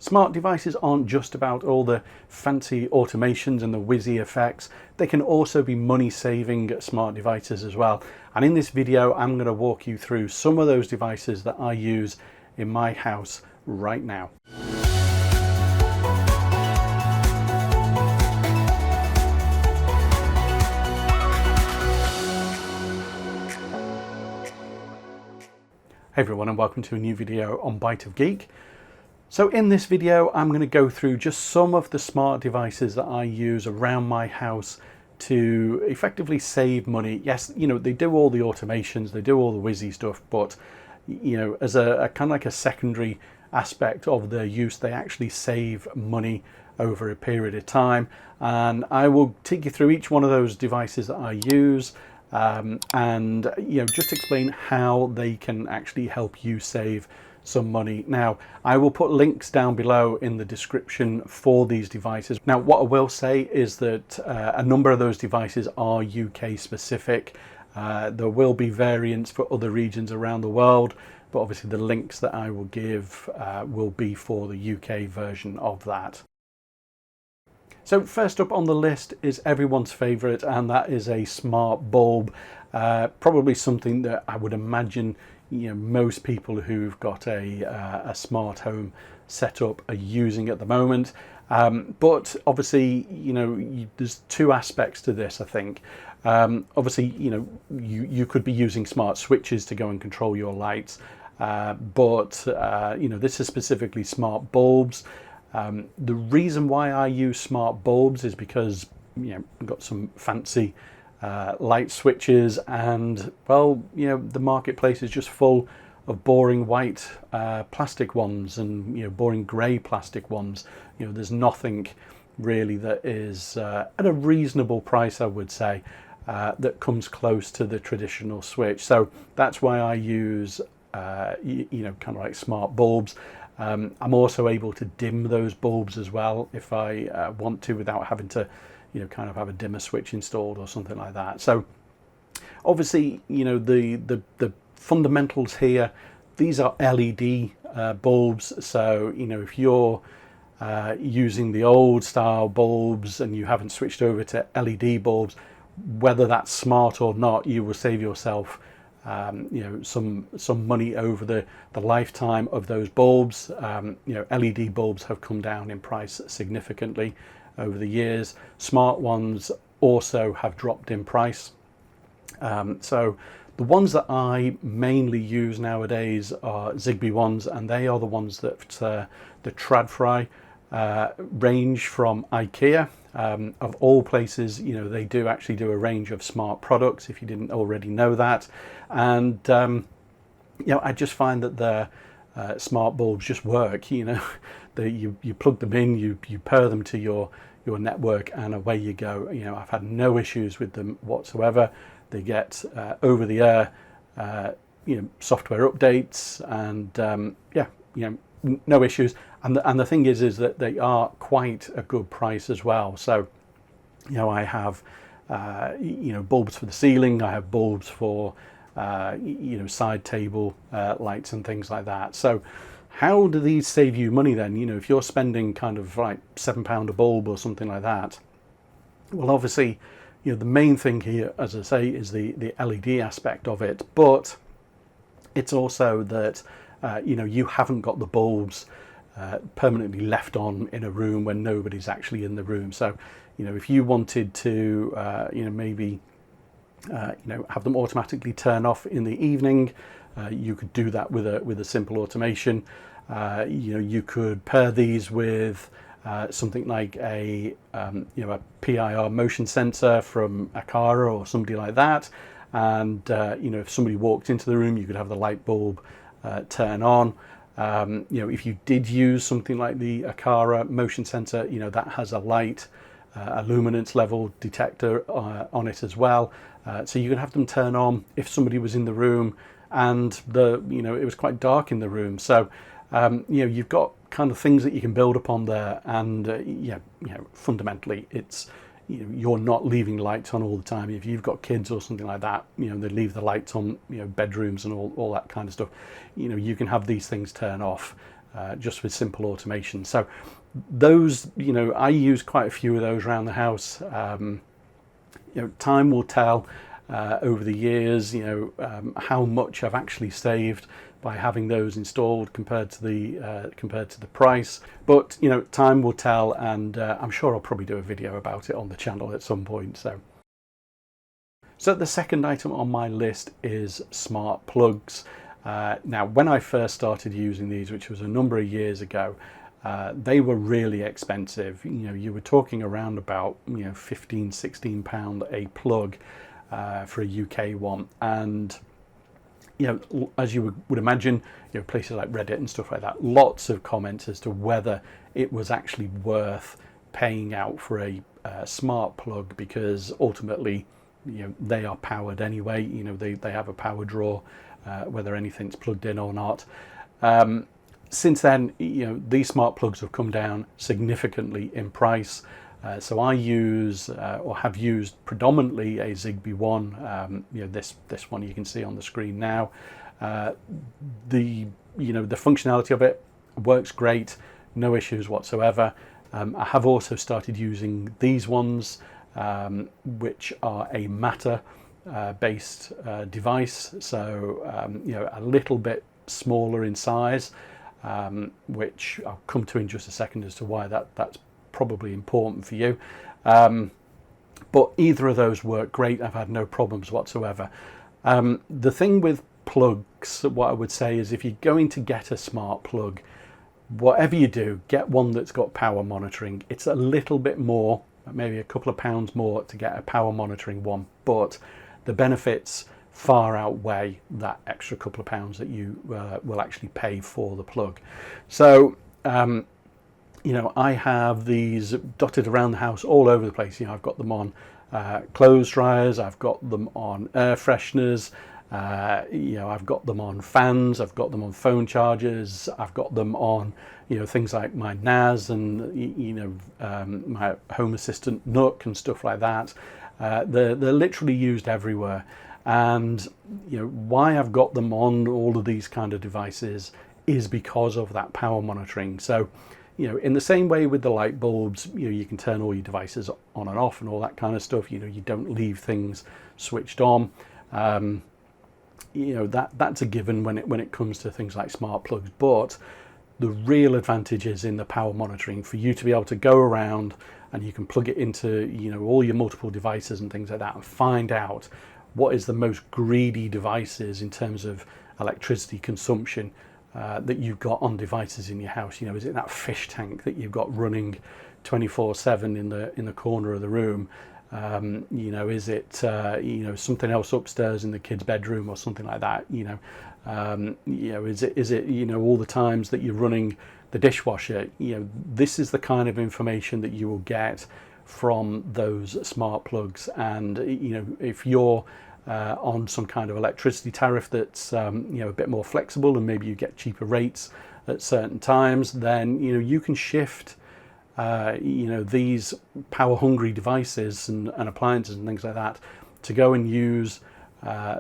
Smart devices aren't just about all the fancy automations and the whizzy effects. They can also be money-saving smart devices as well. And in this video, I'm going to walk you through some of those devices that I use in my house right now. Hey everyone, and welcome to a new video on Bite of Geek. So in this video, I'm going to go through just some of the smart devices that I use around my house to effectively save money. Yes, you know, they do all the automations, they do all the whizzy stuff, but you know, as a kind of like a secondary aspect of their use, they actually save money over a period of time. And I will take you through each one of those devices that I use, and you know, just explain how they can actually help you save some money. Now, I will put links down below in the description for these devices. Now, what I will say is that a number of those devices are UK specific. There will be variants for other regions around the world, but obviously the links that I will give will be for the UK version of that. So first up on the list is everyone's favorite, and that is a smart bulb. Probably something that I would imagine, you know, most people who've got a smart home setup are using at the moment. But obviously, you know, there's two aspects to this, I think. Obviously, you know, you could be using smart switches to go and control your lights, but you know, this is specifically smart bulbs. The reason why I use smart bulbs is because, you know, I've got some fancy light switches, and well, you know, the marketplace is just full of boring white plastic ones and, you know, boring grey plastic ones. You know, there's nothing really that is at a reasonable price, I would say, that comes close to the traditional switch. So that's why I use you know, kind of like smart bulbs. I'm also able to dim those bulbs as well if I want to, without having to, you know, kind of have a dimmer switch installed or something like that. So obviously, you know, the fundamentals here, these are LED bulbs. So, you know, if you're using the old style bulbs and you haven't switched over to LED bulbs, whether that's smart or not, you will save yourself you know, some money over the lifetime of those bulbs. You know, LED bulbs have come down in price significantly over the years. Smart ones also have dropped in price. So the ones that I mainly use nowadays are Zigbee ones, and they are the ones that the Tradfri range from IKEA. Of all places, you know, they do actually do a range of smart products, if you didn't already know that. And you know, I just find that their smart bulbs just work. You know, you plug them in, you pair them to your network, and away you go. You know, I've had no issues with them whatsoever. They get over the air you know, software updates, and yeah, you know, no issues. And the thing is that they are quite a good price as well. So, you know, I have you know, bulbs for the ceiling, I have bulbs for you know, side table lights and things like that. So how do these save you money then? You know, if you're spending kind of like £7 a bulb or something like that, well, obviously, you know, the main thing here, as I say, is the LED aspect of it, but it's also that you know, you haven't got the bulbs permanently left on in a room when nobody's actually in the room. So, you know, if you wanted to you know, maybe you know, have them automatically turn off in the evening, you could do that with a simple automation. You know, you could pair these with something like a you know, a PIR motion sensor from Akara or somebody like that, and you know, if somebody walked into the room, you could have the light bulb turn on. You know, if you did use something like the Akara motion sensor, you know, that has a light a luminance level detector on it as well, so you can have them turn on if somebody was in the room and you know, it was quite dark in the room. So you know, you've got kind of things that you can build upon there, and yeah, you know, fundamentally it's, you know, you're not leaving lights on all the time. If you've got kids or something like that, you know, they leave the lights on, you know, bedrooms and all that kind of stuff. You know, you can have these things turn off just with simple automation. So those, I use quite a few of those around the house. Time will tell over the years, how much I've actually saved by having those installed compared to the price. But time will tell, and I'm sure I'll probably do a video about it on the channel at some point. So the second item on my list is smart plugs. Now, when I first started using these, which was a number of years ago, they were really expensive. You were talking around about 15-16 pound a plug for a UK one, and as you would imagine, places like Reddit and stuff like that, lots of comments as to whether it was actually worth paying out for a smart plug, because ultimately they are powered anyway. They have a power draw, whether anything's plugged in or not. Since then, these smart plugs have come down significantly in price. So I use or have used predominantly a Zigbee one. This one you can see on the screen now. The functionality of it works great, no issues whatsoever. I have also started using these ones, which are a Matter based device, so a little bit smaller in size, which I'll come to in just a second as to why that's probably important for you. But either of those work great. I've had no problems whatsoever. The thing with plugs, what I would say is, if you're going to get a smart plug, whatever you do, get one that's got power monitoring. It's a little bit more, maybe a couple of pounds more to get a power monitoring one, but the benefits far outweigh that extra couple of pounds that you will actually pay for the plug. So I have these dotted around the house all over the place. I've got them on clothes dryers, I've got them on air fresheners, I've got them on fans, I've got them on phone chargers, I've got them on things like my NAS and my Home Assistant Nook and stuff like that. They're literally used everywhere. And why I've got them on all of these kind of devices is because of that power monitoring. So in the same way with the light bulbs, you can turn all your devices on and off and all that kind of stuff. You don't leave things switched on. That's a given when it comes to things like smart plugs. But the real advantage is in the power monitoring, for you to be able to go around and you can plug it into all your multiple devices and things like that, and find out what is the most greedy devices in terms of electricity consumption that you've got on devices in your house. Is it that fish tank that you've got running 24/7 in the corner of the room? Is it something else upstairs in the kids' bedroom or something like that? Is it all the times that you're running the dishwasher? This is the kind of information that you will get from those smart plugs. And if you're on some kind of electricity tariff that's a bit more flexible, and maybe you get cheaper rates at certain times, then you can shift these power hungry devices and appliances and things like that to go and use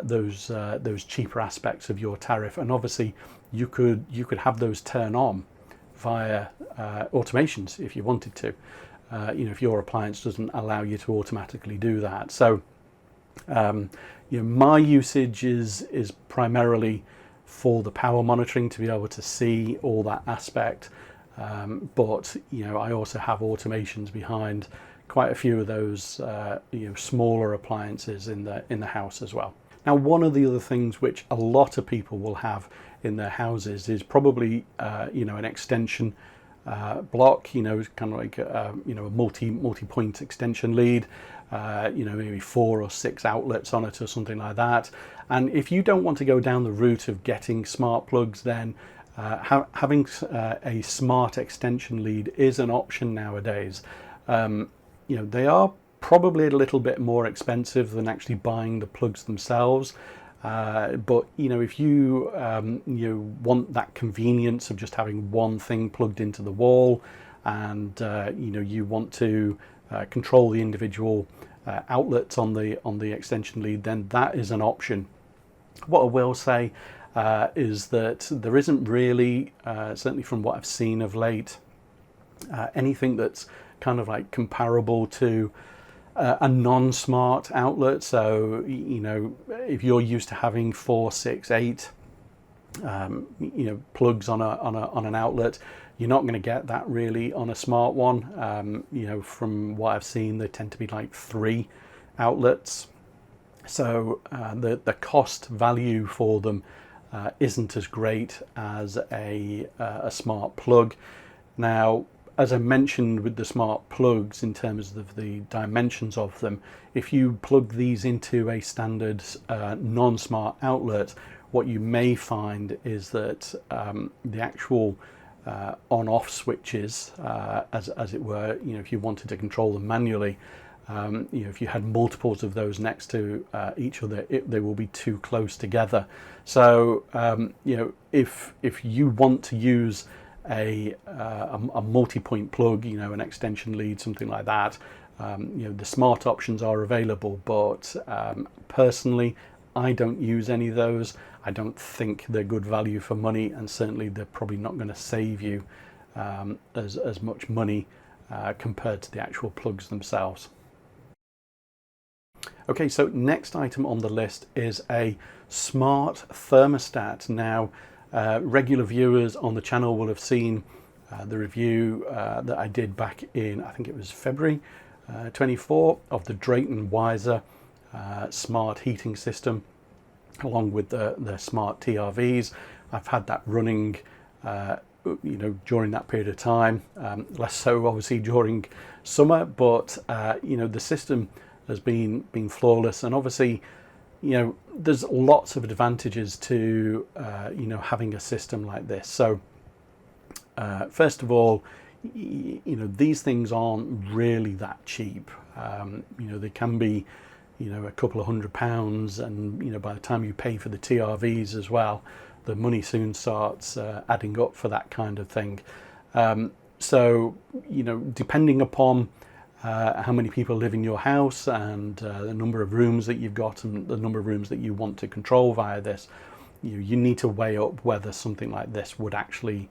those cheaper aspects of your tariff. And obviously you could have those turn on via automations if you wanted to, if your appliance doesn't allow you to automatically do that. So my usage is primarily for the power monitoring, to be able to see all that aspect. But I also have automations behind quite a few of those smaller appliances in the house as well. Now, one of the other things which a lot of people will have in their houses is probably an extension block, kind of like a multi-point extension lead, maybe 4 or 6 outlets on it or something like that. And if you don't want to go down the route of getting smart plugs, then having a smart extension lead is an option nowadays. They are probably a little bit more expensive than actually buying the plugs themselves. But if you want that convenience of just having one thing plugged into the wall, and you want to control the individual outlets on the extension lead, then that is an option. What I will say, is that there isn't really, certainly from what I've seen of late, anything that's kind of like comparable to a non-smart outlet. So, you know, if you're used to having 4, 6, 8 plugs on an outlet, you're not going to get that really on a smart one. You know, from what I've seen, they tend to be like 3 outlets. So the cost value for them isn't as great as a smart plug. Now, as I mentioned with the smart plugs, in terms of the dimensions of them, if you plug these into a standard non-smart outlet, what you may find is that the actual on-off switches, as it were, you know, if you wanted to control them manually, you know, if you had multiples of those next to each other, they will be too close together. So you know, if you want to use a multi-point plug, you know, an extension lead, something like that, you know, the smart options are available, but personally I don't use any of those. I don't think they're good value for money, and certainly they're probably not going to save you as much money compared to the actual plugs themselves. Okay, so next item on the list is a smart thermostat. Now, regular viewers on the channel will have seen the review that I did back in, I think it was February 24, of the Drayton Wiser smart heating system, along with the smart TRVs. I've had that running you know, during that period of time, less so obviously during summer, but you know, the system has been flawless. And obviously, you know, there's lots of advantages to you know, having a system like this. So first of all, you know, these things aren't really that cheap. You know, they can be, you know, a couple of £100, and you know, by the time you pay for the TRVs as well, the money soon starts adding up for that kind of thing. So, you know, depending upon how many people live in your house, and the number of rooms that you've got, and the number of rooms that you want to control via this, you need to weigh up whether something like this would actually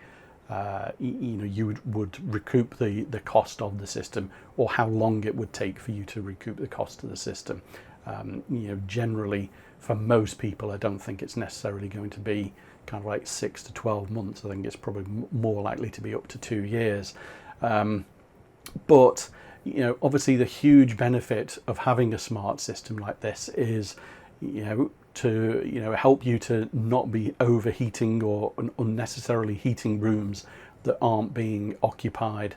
you know, you would recoup the cost of the system, or how long it would take for you to recoup the cost of the system. You know, generally for most people, I don't think it's necessarily going to be kind of like 6 to 12 months. I think it's probably more likely to be up to 2 years. But you know, obviously the huge benefit of having a smart system like this is, you know, to, you know, help you to not be overheating or unnecessarily heating rooms that aren't being occupied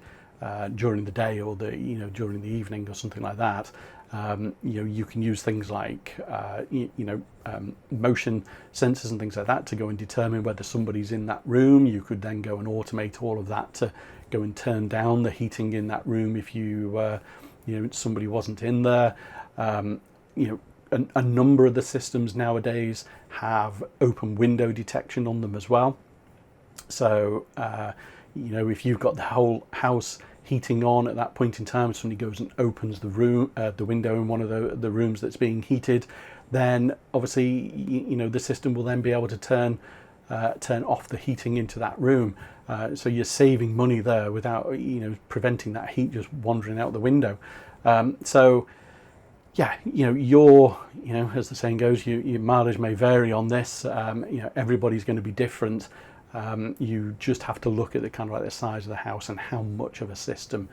during the day, or you know, during the evening or something like that. You know, you can use things like you know, motion sensors and things like that to go and determine whether somebody's in that room. You could then go and automate all of that to go and turn down the heating in that room if you you know, somebody wasn't in there. You know, a number of the systems nowadays have open window detection on them as well. So you know, if you've got the whole house heating on at that point in time, somebody goes and opens the room, the window in one of the rooms that's being heated, then obviously you know, the system will then be able to turn off the heating into that room. So you're saving money there without, you know, preventing that heat just wandering out the window. So yeah, you know, you know, as the saying goes, your mileage may vary on this. You know, everybody's going to be different. You just have to look at the kind of like the size of the house and how much of a system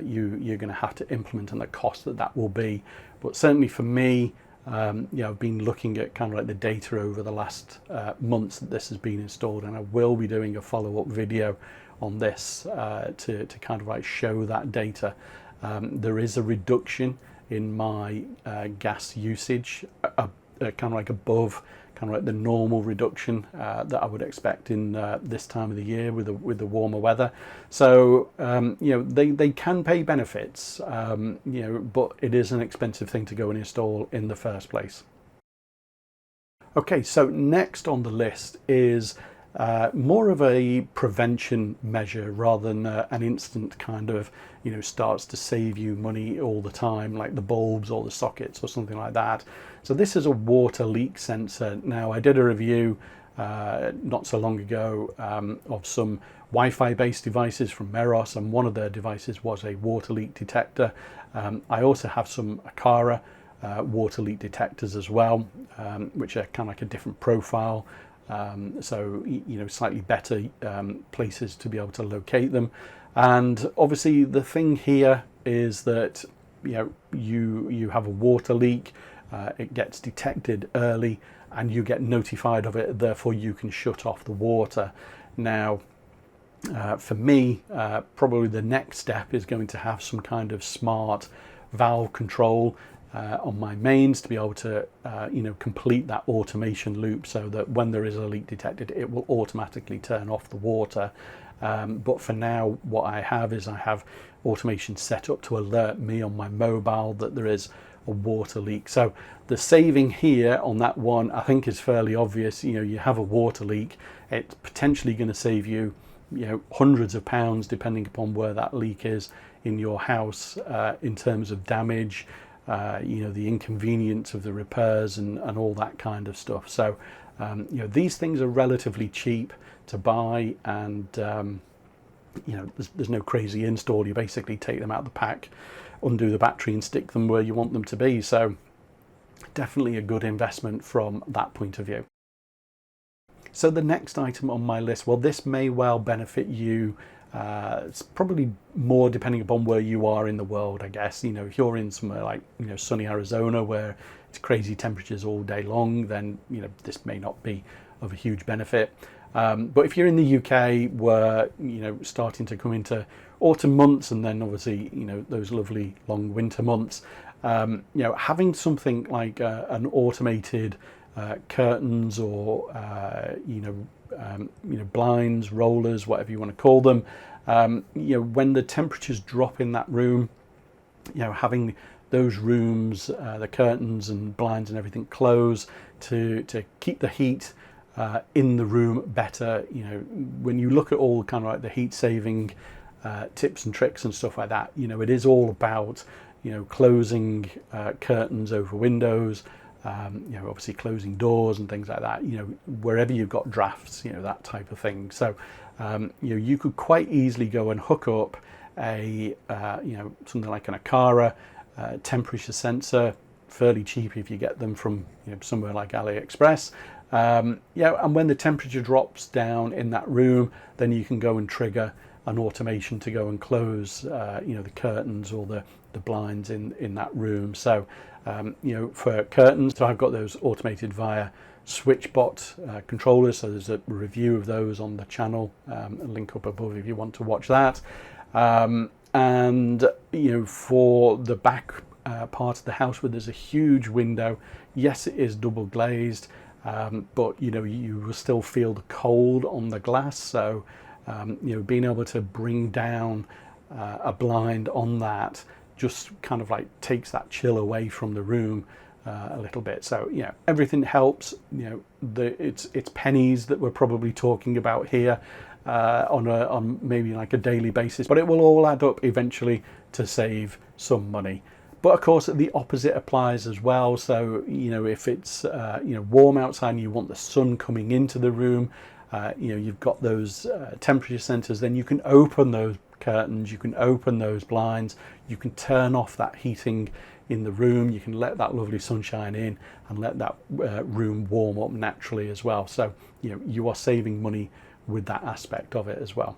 you're going to have to implement, and the cost that will be. But certainly for me, you know, I've been looking at kind of like the data over the last months that this has been installed, and I will be doing a follow-up video on this to kind of like show that data. There is a reduction in my gas usage, kind of like above kind of like the normal reduction that I would expect in this time of the year with the warmer weather. So you know, they can pay benefits, you know, but it is an expensive thing to go and install in the first place. Okay, so next on the list is more of a prevention measure rather than an instant kind of, you know, starts to save you money all the time, like the bulbs or the sockets or something like that. So this is a water leak sensor. Now, I did a review not so long ago of some Wi-Fi based devices from Meros, and one of their devices was a water leak detector. I also have some Akara water leak detectors as well, which are kind of like a different profile, so slightly better places to be able to locate them. And obviously the thing here is that you have a water leak, it gets detected early and you get notified of it, therefore you can shut off the water. Now for me, probably the next step is going to have some kind of smart valve control on my mains to be able to complete that automation loop, so that when there is a leak detected it will automatically turn off the water. But for now what I have is I have automation set up to alert me on my mobile that there is a water leak. So the saving here on that one I think is fairly obvious. You have a water leak, it's potentially going to save you hundreds of pounds depending upon where that leak is in your house, in terms of damage, the inconvenience of the repairs and all that kind of stuff. So these things are relatively cheap to buy, and there's no crazy install. You basically take them out of the pack, undo the battery and stick them where you want them to be. So definitely a good investment from that point of view. So the next item on my list, well, this may well benefit you. It's probably more depending upon where you are in the world, I guess. If you're in somewhere like sunny Arizona where it's crazy temperatures all day long, then this may not be of a huge benefit. But if you're in the UK where starting to come into autumn months and then obviously those lovely long winter months, having something like an automated curtains or blinds, rollers, whatever you want to call them, when the temperatures drop in that room, having those rooms, the curtains and blinds and everything closed to keep the heat in the room better. When you look at all kind of like the heat saving tips and tricks and stuff like that, it is all about closing curtains over windows, obviously closing doors and things like that, wherever you've got drafts, that type of thing. So you could quite easily go and hook up a something like an Akara temperature sensor, fairly cheap if you get them from somewhere like AliExpress. And when the temperature drops down in that room, then you can go and trigger an automation to go and close the curtains or the blinds in that room. So for curtains, so I've got those automated via SwitchBot controllers, so there's a review of those on the channel, a link up above if you want to watch that. And for the back part of the house where there's a huge window, yes, it is double glazed, but you will still feel the cold on the glass. So being able to bring down a blind on that just kind of like takes that chill away from the room a little bit. So everything helps. It's pennies that we're probably talking about here on maybe like a daily basis, but it will all add up eventually to save some money. But of course the opposite applies as well. So if it's warm outside and you want the sun coming into the room, you've got those temperature sensors, then you can open those curtains, you can open those blinds, you can turn off that heating in the room, you can let that lovely sunshine in and let that room warm up naturally as well. So you are saving money with that aspect of it as well.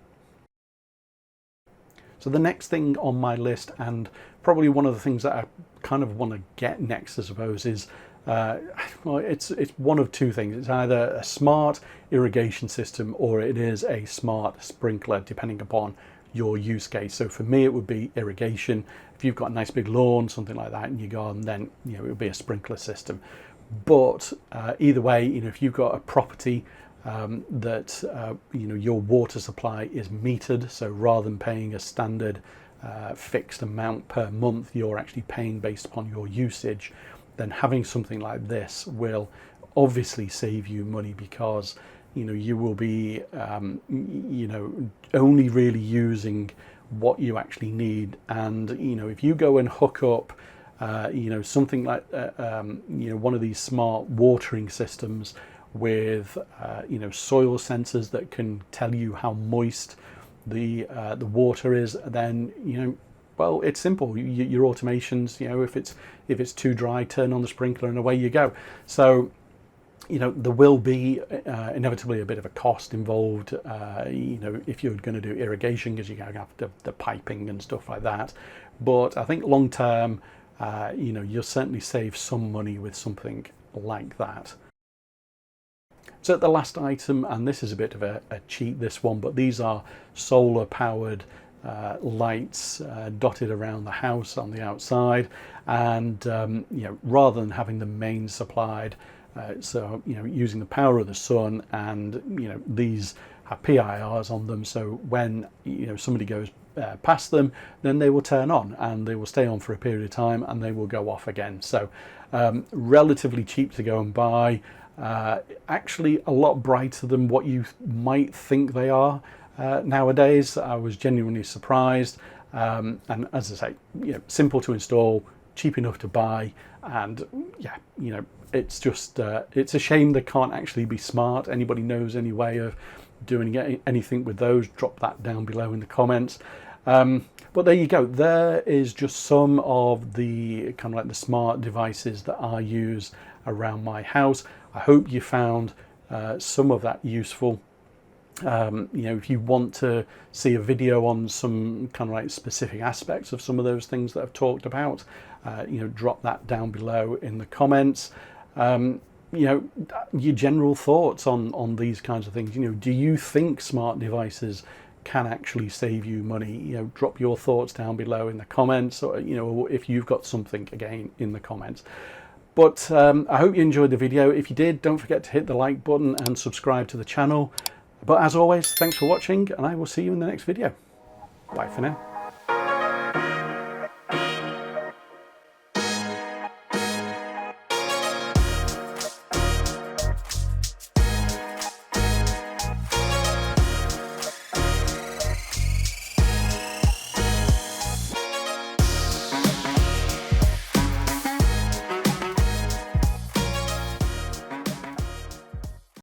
So the next thing on my list, and probably one of the things that I kind of want to get next, I suppose, is well, it's one of two things. It's either a smart irrigation system or it is a smart sprinkler, depending upon your use case. So for me it would be irrigation. If you've got a nice big lawn, something like that in your garden, then it would be a sprinkler system. But either way, if you've got a property that your water supply is metered, so rather than paying a standard fixed amount per month, you're actually paying based upon your usage, then having something like this will obviously save you money, because you will be only really using what you actually need. And if you go and hook up something like one of these smart watering systems with you know, soil sensors that can tell you how moist the water is, then, you know, well, it's simple. Your automations, you know, if it's too dry, turn on the sprinkler and away you go. So, you know, there will be inevitably a bit of a cost involved, you know, if you're going to do irrigation, because you're going to have the piping and stuff like that. But I think long term, you know, you'll certainly save some money with something like that. So the last item, and this is a bit of a cheat, this one, but these are solar powered lights dotted around the house on the outside, and you know, rather than having the main supplied, so, you know, using the power of the sun, and, you know, these have PIRs on them, so when, you know, somebody goes past them, then they will turn on and they will stay on for a period of time and they will go off again. So relatively cheap to go and buy, actually a lot brighter than what you might think they are nowadays. I was genuinely surprised, and as I say, you know, simple to install, cheap enough to buy, and yeah, you know, it's just it's a shame they can't actually be smart. Anybody knows any way of doing anything with those, drop that down below in the comments. But there you go, there is just some of the kind of like the smart devices that I use around my house. I hope you found some of that useful. You know, if you want to see a video on some kind of like specific aspects of some of those things that I've talked about, you know, drop that down below in the comments. You know, your general thoughts on these kinds of things. You know, do you think smart devices can actually save you money? You know, drop your thoughts down below in the comments, or, you know, if you've got something, again, in the comments. But I hope you enjoyed the video. If you did, don't forget to hit the like button and subscribe to the channel. But as always, thanks for watching, and I will see you in the next video. Bye for now.